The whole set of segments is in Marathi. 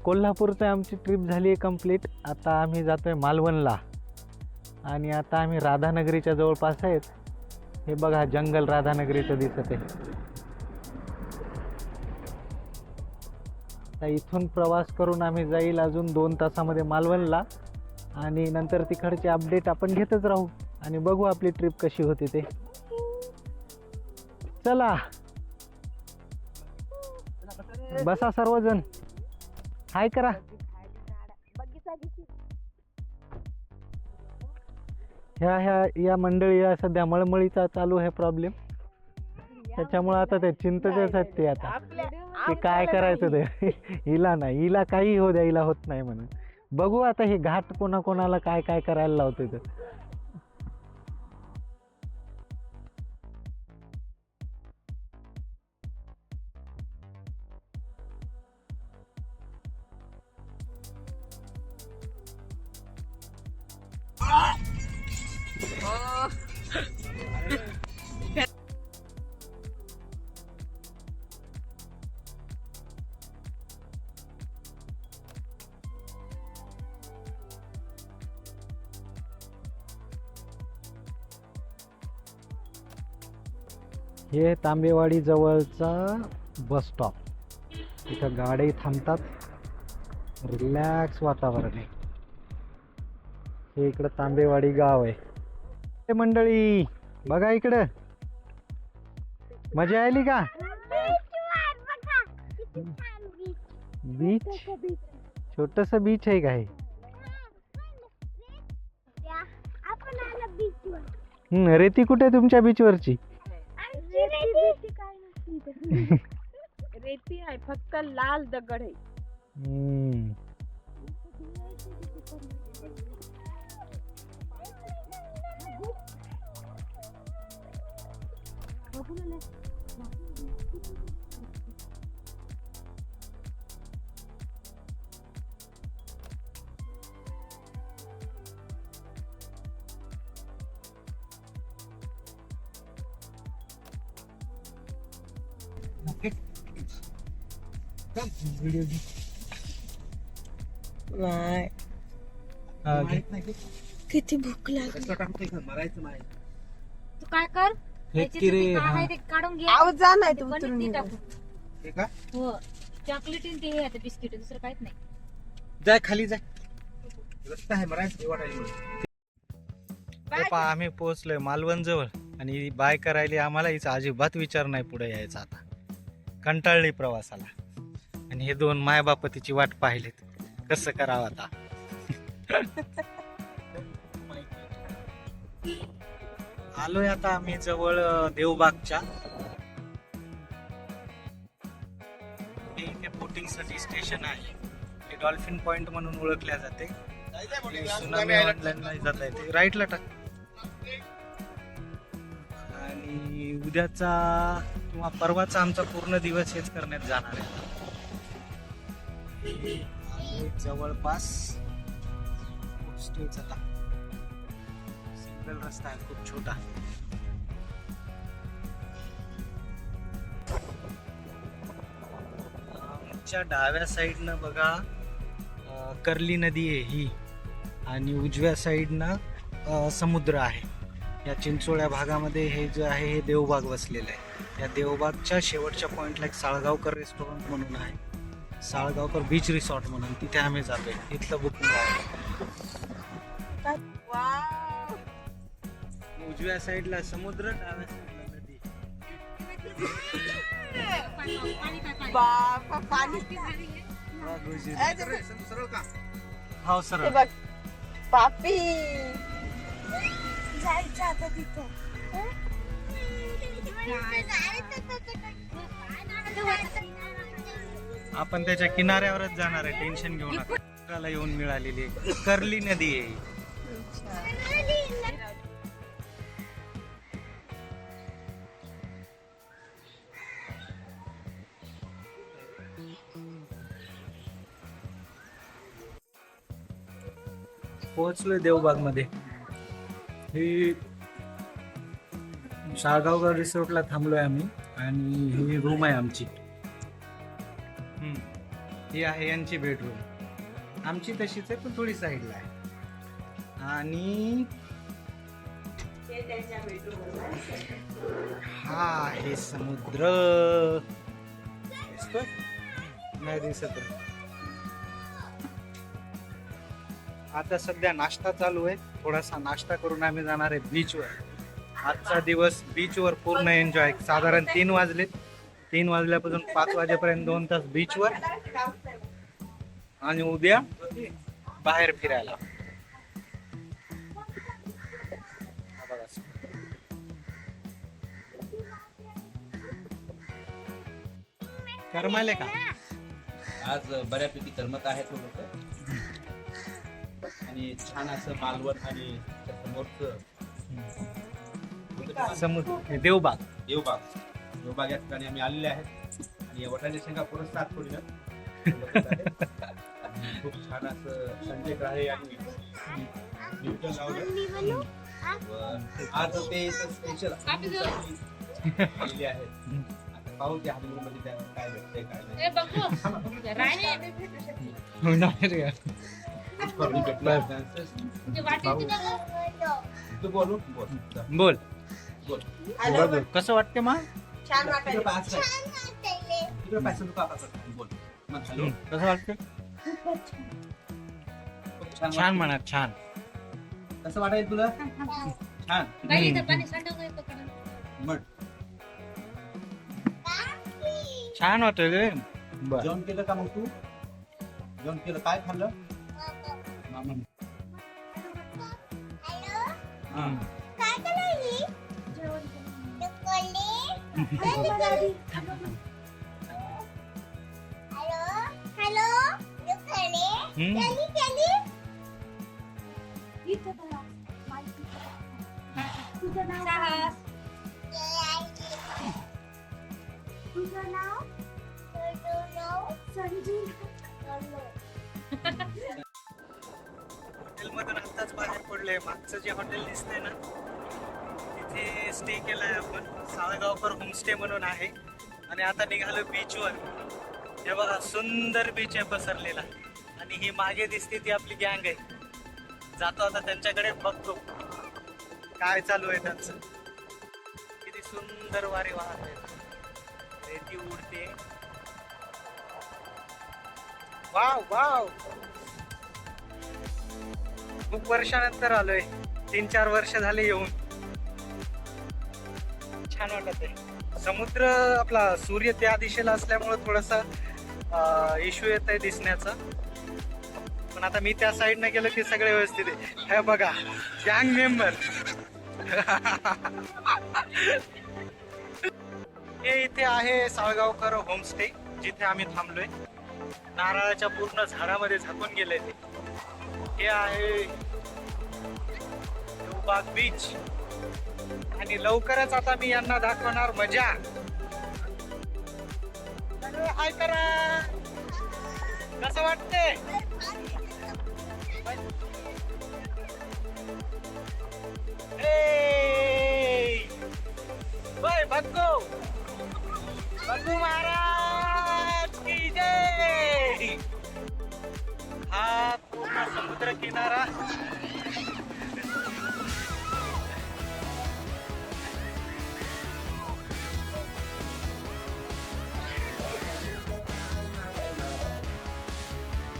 कोल्हापूरची आमची ट्रिप झाली आहे कंप्लीट. आता आम्ही जातोय मालवणला आणि आता आम्ही राधानगरीच्या जवळपास आहेत. हे बघा जंगल राधानगरीचं दिसत आहे. आता इथून प्रवास करून आम्ही जाईल अजून 2 तासामध्ये मालवणला आणि नंतर तिकडचे अपडेट आपण घेतच राहू आणि बघू आपली ट्रिप कशी होती ते. चला बसा सर्वजण, हाय करा. या मंडळी सध्या मळमळीचा चालू आहे प्रॉब्लेम, त्याच्यामुळे आता ते चिंतेतच आहेत ते. आता ते काय करायचं ते हिला काही हो द्या, हिला होत नाही म्हणून. बघू आता हे घाट कोणाकोणाला काय काय करायला लावते तर. हे तांबेवाडी जवळचा बस स्टॉप. इथं गाडी थांबतात, रिलॅक्स वातावरण आहे. हे इकडं तांबेवाडी गाव आहे. हे मंडळी बघा इकडं, मजा आली का? बीच, छोटस बीच आहे का हे? रेती कुठे आहे तुमच्या बीच वरची? रेती आहे, फक्त लाल दगड आहे. किती भूक लागली. तू काय कर, काढून घे. जा नाही तू उतरून ये. हो, चॉकलेट ते हे आता बिस्किट, दुसरं काहीच नाही. जाय खाली जाय. आम्ही पोहोचलोय मालवण जवळ आणि बाय करायला आम्हाला हिचा अजिबात विचार नाही पुढे यायचा. आता कंटाळली प्रवासाला आणि हे 2 मायबाप तिची वाट पाहिलीत, कसं करावं आता. आलोय आता आम्ही जवळ देवबागच्या. हे बोटिंग साठी स्टेशन आहे. हे डॉल्फिन पॉइंट म्हणून ओळखल्या जाते. सुनामी आयलंडला नाही जाता येते, राईटला टाक. आणि उद्याचा किंवा परवाचा आमचा पूर्ण दिवस हेच करण्यात जाणार आहे. जवळपास स्टेच आता सिंगल रस्ता आहे, खूप छोटा. आमच्या डाव्या साईडनं बघा कर्ली नदी आहे ही, आणि उजव्या साईडनं समुद्र आहे. या चिंचोळ्या भागामध्ये हे जे आहे हे देवबाग वसलेलं आहे. या देवबागच्या शेवटच्या पॉइंटला एक साळगावकर रेस्टॉरंट म्हणून आहे, साळगावकर बीच रिसॉर्ट म्हणून. तिथे आम्ही जातोय. इथलं बुकिंग आहे. उजव्या साईडला समुद्र, डाव्या साईडला नदी. हो सर, पापी जायचं आता तिथं. आपण त्याच्या किनाऱ्यावरच जाणार आहे, टेन्शन घेऊ नका. येऊन मिळालेली आहे कर्ली नदी आहे. पोहोचलोय देवबाग मध्ये. ही साळगावकर रिसॉर्टला थांबलोय आम्ही आणि ही रूम आहे आमची. ही आहे यांची बेडरूम. आमची तशीच आहे पण थोडी साईडला आहे. आणि हा आहे समुद्र. दिसतोय? नाही दिसत. आता सध्या नाश्ता चालू आहे. थोडासा नाश्ता करून आम्ही जाणार आहे बीचवर. आजचा दिवस बीचवर पूर्ण एन्जॉय. साधारण 3 वाजलेत. 3 वाजल्यापासून 5 वाजेपर्यंत 2 तास बीचवर आणि उद्या बाहेर फिरायला. करमायले का? आज बऱ्यापैकी करमत आहे थोडंसं. आणि छान असं मालवण आणि समोरचं समुद्र देवबाग. देवबाग या ठिकाणी आम्ही आलेले आहेत. आणि या वटाणे शेंगा पुरच सात थोडी ना खूप छान असं संजय आहे आणि न्यूटन लावलं. आज ते स्पेशल आलेले आहेत. आता पाहू त्या हनीमून मध्ये त्यांना काय भेटतंय काय नाही. तू बोलू बोल. हॅलो. कसं वाटते मग? छान वाटायला. बोल मग हॅलो. कसं वाटतं? खूप छान म्हणा. छान. कसं वाटायला तुला? छान म्हण. छान वाटत रे. बर. जेवण केलं का मग तू? जेवण केलं काय खाल्लं? मामा. हा. हम्म. हॉटेलमधून आत्ताच बाहेर पडलोय. मागचं जे हॉटेल दिसतंय ना तिथे स्टे केलाय आपण. साळगावकर होमस्टे म्हणून आहे. आणि आता निघालो बीचवर. हे बघा सुंदर बीच आहे पसरलेला. आणि ही मागे दिसते ती आपली गँग आहे. जातो आता त्यांच्याकडे बघतो काय चालू आहे त्यांचं. किती सुंदर वारे वाहत आहे. रेती उडते. Wow wow. खूप वर्षानंतर आलोय. 3-4 वर्ष झाले येऊन. छान वाटत आहे. समुद्र आपला सूर्य त्या दिशेला असल्यामुळे थोडासा इश्यू येत आहे दिसण्याचा. पण आता मी त्या साईडने गेलो की सगळे व्यवस्थित आहे. हे बघा गँग मेंबर. हे इथे आहे साळगावकर होमस्टे जिथे आम्ही थांबलोय. नारळाच्या पूर्ण झाडामध्ये झाकून गेले ते. हे आहे देवबाग बीच. आणि लवकरच आता मी यांना दाखवणार मजा. हाय करा. कसं वाटते? भक्कू महाराज की जय. हा पूर्ण समुद्र किनारा.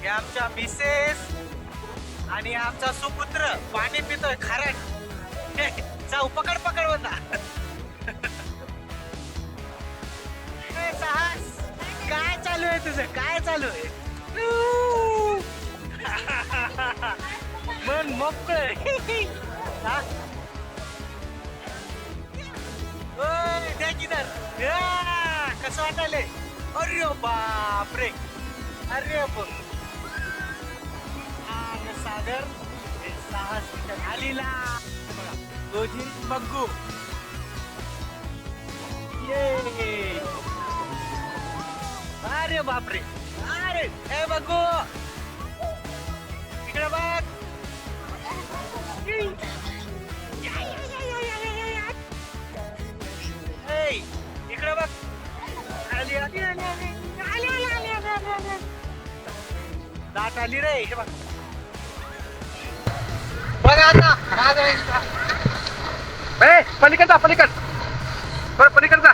हे आमच्या मिसेस आणि आमचा सुपुत्र पाणी पितोय खारट. जाऊ पकड होता. साहस काय चालू आहे तुझं? काय चालू आहे? मन मोकळ. कसं वाटायलंय? अरे बापरे. अरे सागर साहस आलीला. दोजी बग्गू. ये. अरे बापरे. अरे हे बघू इकडे बघ. इकडे बघ. आली आली आली आली आली आली आली. लाट आली रे हे बघ. बघा आता पलीकड जा पलीकड बरं पलीकड जा.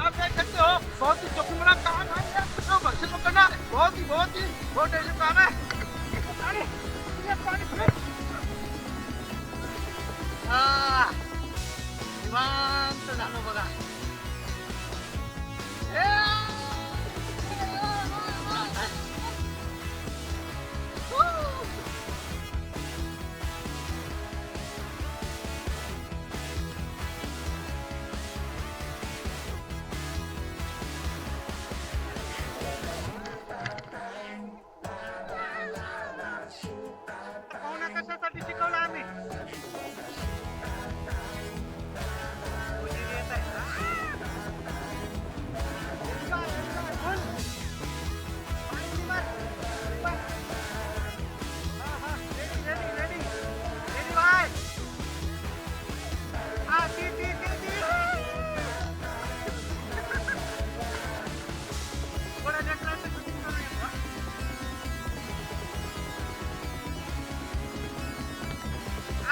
आप देख सकते हो बहुत ही जोखिम भरा काम है ये, तो बच्चे को करना बहुत टेंशन काम है. निवांत झालं बघा. पाहुणा कशासाठी शिकवलं आम्ही.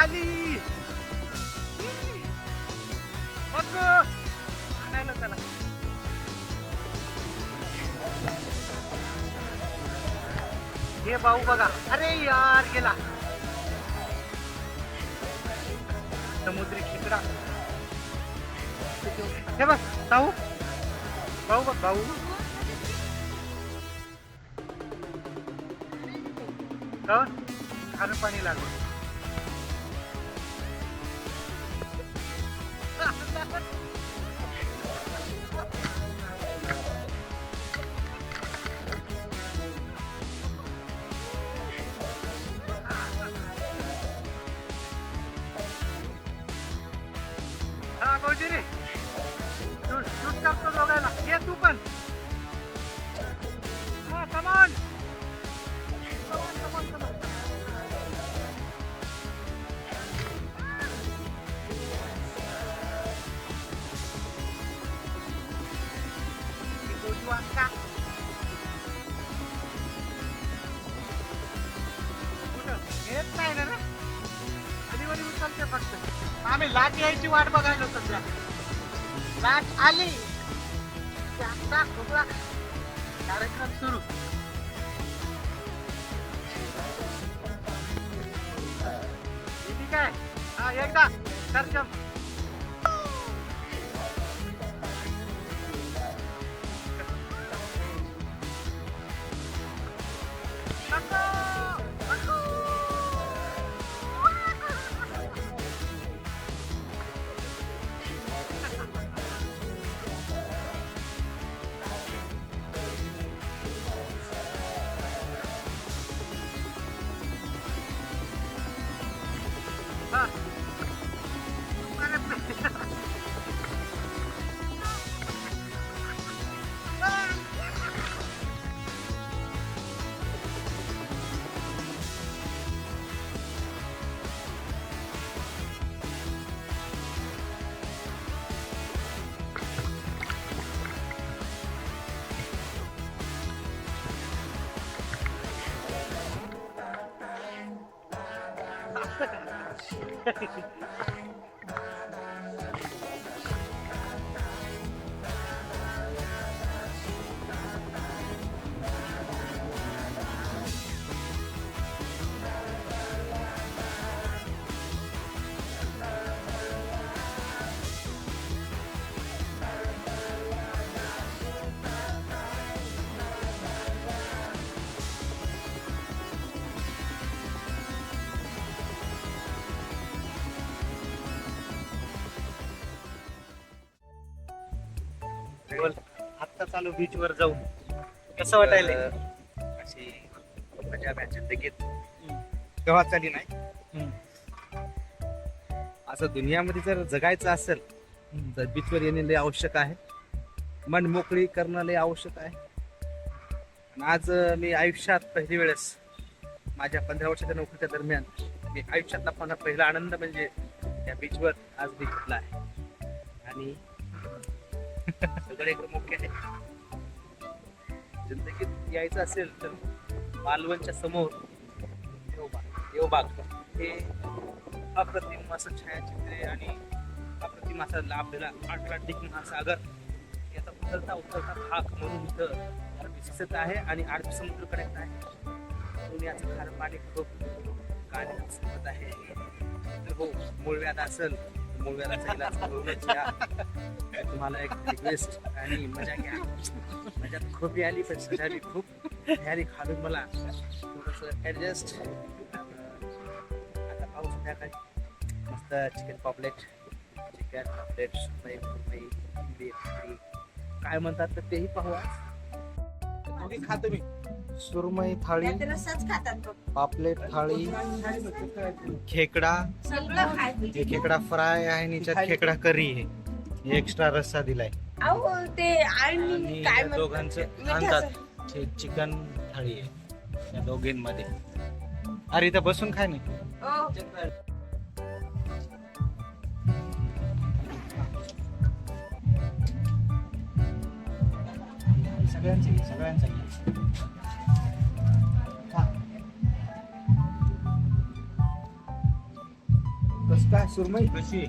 आली मग आणायला चला. हे भाऊ बघा अरे यार गेला समुद्री खेकडा. हे बघ भाऊ भाऊ बघ भाऊ खारं पाणी लागलं. हा भाऊजी रे दूध टाकतो दोघायला ये तू पण. हा कमान येत नाही ना आधी उचलते फक्त. आम्ही लाट यायची वाट बघायला सध्या. लाट आली कार्यक्रम सुरू. ठीक आहे हा एकदा दर्शन. बोल आत्ता चालू बीच वर जाऊ कसं वाटायला. अशी मजा मॅच जिंदगीत केव्हा चाली नाही. असं दुनियामध्ये जर जगायचं असेल तर बीचवर येणे लय आवश्यक आहे. मन मोकळी करणं लय आवश्यक आहे. आणि आज मी आयुष्यात पहिली वेळेस माझ्या 15 वर्षाच्या नोकरीच्या दरम्यान मी आयुष्यातला पहिला आनंद म्हणजे या बीचवर आज मी घेतला आहे. आणि सगळं एकदम ओके आहे. जिंदगीत यायचं असेल तर मालवणच्या समोर देवबाग हे अप्रतिम असं छायाचित्रे आणि अप्रतिम असा आपल्याला अटलांटिक महासागर याचा उतरता भाग म्हणून इथं दिसत आहे आणि अरबी समुद्राकडे आहे. पुण्याचं खारं पाणी खूप गाण्यात सांगत आहे. तर हो, मूळव्याध असेल मूळव्याधाचा इलाज करूनच या. तुम्हाला एक रिक्वेस्ट आणि मजा घ्या. मजात खोपी आली पण सजा बी खूप तयारी खालून मला थोडंसं ॲडजस्ट. आता पाऊस संध्याकाळी मस्त चिकन पॉपलेट सुरमई काय म्हणतात तर तेही पाहू आज. खातो मी सुरमई थाळी, त्यात रस्साच खातात बघ. पापलेट थाळी, खेकडा, सगळं खायचं. हे खेकडा फ्राय आहे आणि याच्यात खेकडा करी आहे. एक्स्ट्रा रस्सा दिलाय. अहो ते आणि आणि काय या म्हणतात दोघांचं ते? आणतात मिठाचं. हे चिकन थाळी आहे या दोघींमध्ये. अरे इथं बसून खाय नाही. हो. सगळ्यांचं कसं काय सुरमई कशी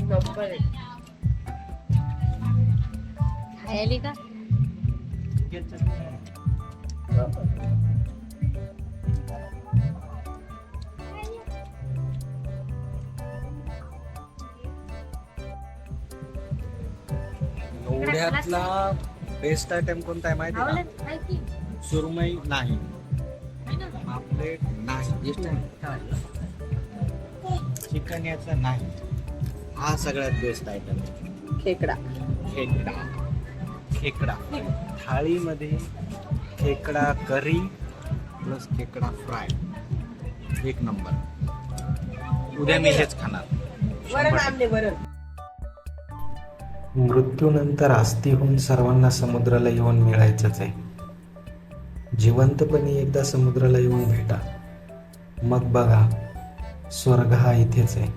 नंबर आहे. खायली का? एवढ्यातला बेस्ट आयटम कोणता आहे माहिती आहे का? आहे की? सुरमई नाही, आहे ना? पापलेट नाही, चिकन याचं नाही. हा सगळ्यात बेस्ट आयटम आहे. खेकडा. खेकडा. खेकडा थाळीमध्ये खेकडा करी प्लस खेकडा फ्राय, एक नंबर. उद्या मी हेच खाणार. वरण आणले वरण. मृत्यूनंतर आस्ती होऊन सर्वांना समुद्राला येऊन मिळायचंच आहे. जिवंतपणी एकदा समुद्राला येऊन भेटा, मग बघा स्वर्ग हा इथेच आहे.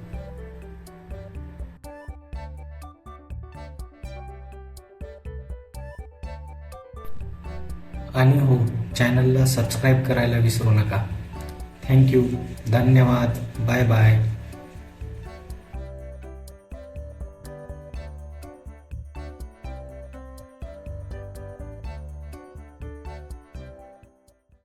आणि हो, चॅनलला सबस्क्राईब करायला विसरू नका. थँक्यू, धन्यवाद, बाय बाय.